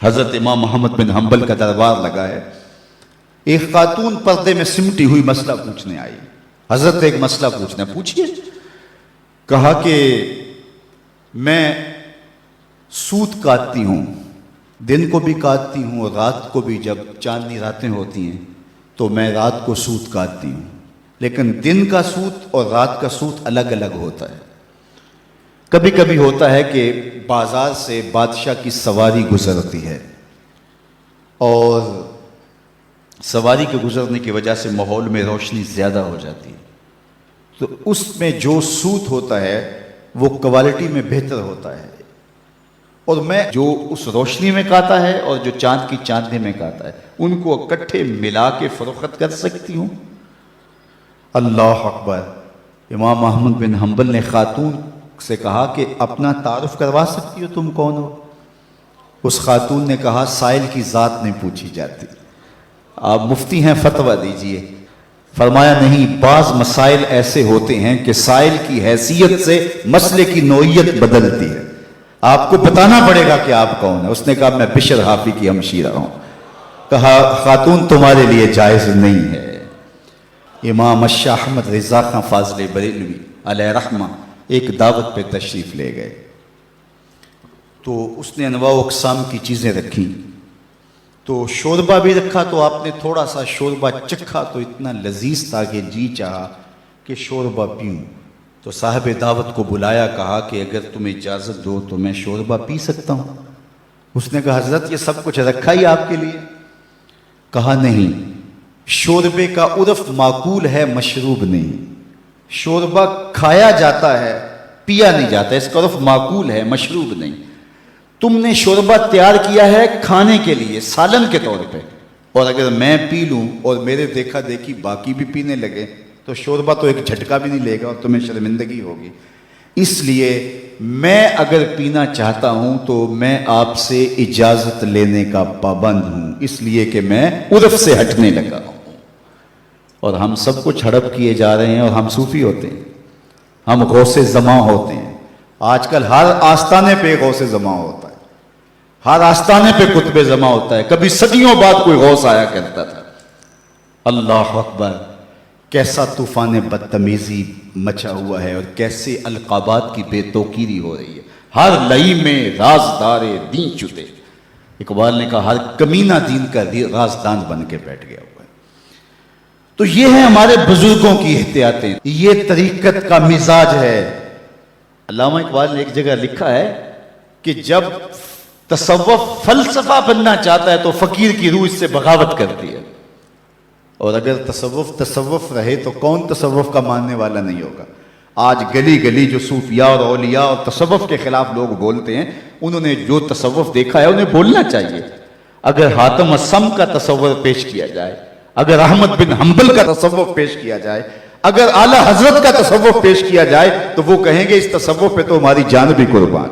حضرت امام محمد بن حنبل کا دربار لگا ہے. ایک خاتون پردے میں سمٹی ہوئی مسئلہ پوچھنے آئی. حضرت ایک مسئلہ پوچھنا پوچھئے. کہا کہ میں سوت کاٹتی ہوں، دن کو بھی کاٹتی ہوں اور رات کو بھی. جب چاندنی راتیں ہوتی ہیں تو میں رات کو سوت کاٹتی ہوں، لیکن دن کا سوت اور رات کا سوت الگ الگ ہوتا ہے. کبھی کبھی ہوتا ہے کہ بازار سے بادشاہ کی سواری گزرتی ہے اور سواری کے گزرنے کی وجہ سے ماحول میں روشنی زیادہ ہو جاتی ہے، تو اس میں جو سوت ہوتا ہے وہ کوالٹی میں بہتر ہوتا ہے، اور میں جو اس روشنی میں کاتا ہے اور جو چاند کی چاندنی میں کاتا ہے ان کو اکٹھے ملا کے فروخت کر سکتی ہوں. اللہ اکبر. امام احمد بن حنبل نے خاتون سے کہا کہ اپنا تعارف کروا سکتی ہو، تم کون ہو؟ اس خاتون نے کہا سائل کی ذات نہیں پوچھی جاتی، آپ مفتی ہیں فتویٰ دیجئے. فرمایا نہیں، بعض مسائل ایسے ہوتے ہیں کہ سائل کی حیثیت سے مسئلے کی نوعیت بدلتی ہے، آپ کو بتانا پڑے گا کہ آپ کون ہیں. اس نے کہا میں بشر حافی کی ہمشیرہ ہوں. کہا خاتون تمہارے لیے جائز نہیں ہے. امام شاہ احمد رضا خان فاضل بریلوی علیہ رحمہ ایک دعوت پہ تشریف لے گئے، تو اس نے انواع و اقسام کی چیزیں رکھی. تو شوربہ بھی رکھا، تو آپ نے تھوڑا سا شوربہ چکھا تو اتنا لذیذ تھا کہ جی چاہا کہ شوربہ پیوں. تو صاحب دعوت کو بلایا، کہا کہ اگر تم اجازت دو تو میں شوربہ پی سکتا ہوں. اس نے کہا حضرت یہ سب کچھ رکھا ہی آپ کے لیے. کہا نہیں، شوربے کا عرف معقول ہے، مشروب نہیں. شوربہ کھایا جاتا ہے، پیا نہیں جاتا، اس کا عرف معقول ہے، مشروب نہیں. تم نے شوربہ تیار کیا ہے کھانے کے لیے، سالن کے طور پہ، اور اگر میں پی لوں اور میرے دیکھا دیکھی باقی بھی پینے لگے تو شوربہ تو ایک جھٹکا بھی نہیں لے گا اور تمہیں شرمندگی ہوگی. اس لیے میں اگر پینا چاہتا ہوں تو میں آپ سے اجازت لینے کا پابند ہوں، اس لیے کہ میں عرف سے ہٹنے لگا ہوں. اور ہم سب کچھ ہڑپ کیے جا رہے ہیں، اور ہم صوفی ہوتے ہیں، ہم غوث زماں ہوتے ہیں. آج کل ہر آستانے پہ غوث زماں ہوتا ہے، ہر آستانے پہ قطب زماں ہوتا ہے. کبھی صدیوں بعد کوئی غوث آیا کرتا تھا. اللہ اکبر. کیسا طوفان بدتمیزی مچا ہوا ہے اور کیسے القابات کی بے توقیری ہو رہی ہے. ہر لئی میں رازدار دین چھتے. اقبال نے کہا ہر کمینہ دین کا رازدان بن کے بیٹھ گیا ہوا ہے. تو یہ ہے ہمارے بزرگوں کی احتیاطیں، یہ طریقت کا مزاج ہے. علامہ اقبال نے ایک جگہ لکھا ہے کہ جب تصوف فلسفہ بننا چاہتا ہے تو فقیر کی روح اس سے بغاوت کرتی ہے، اور اگر تصوف رہے تو کون تصوف کا ماننے والا نہیں ہوگا. آج گلی گلی جو صوفیاء اور اولیاء اور تصوف کے خلاف لوگ بولتے ہیں، انہوں نے جو تصوف دیکھا ہے انہیں بولنا چاہیے. اگر حاتم الصم کا تصور پیش کیا جائے، اگر احمد بن حنبل کا تصوف پیش کیا جائے، اگر اعلیٰ حضرت کا تصوف پیش کیا جائے، تو وہ کہیں گے اس تصوف پہ تو ہماری جان بھی قربان.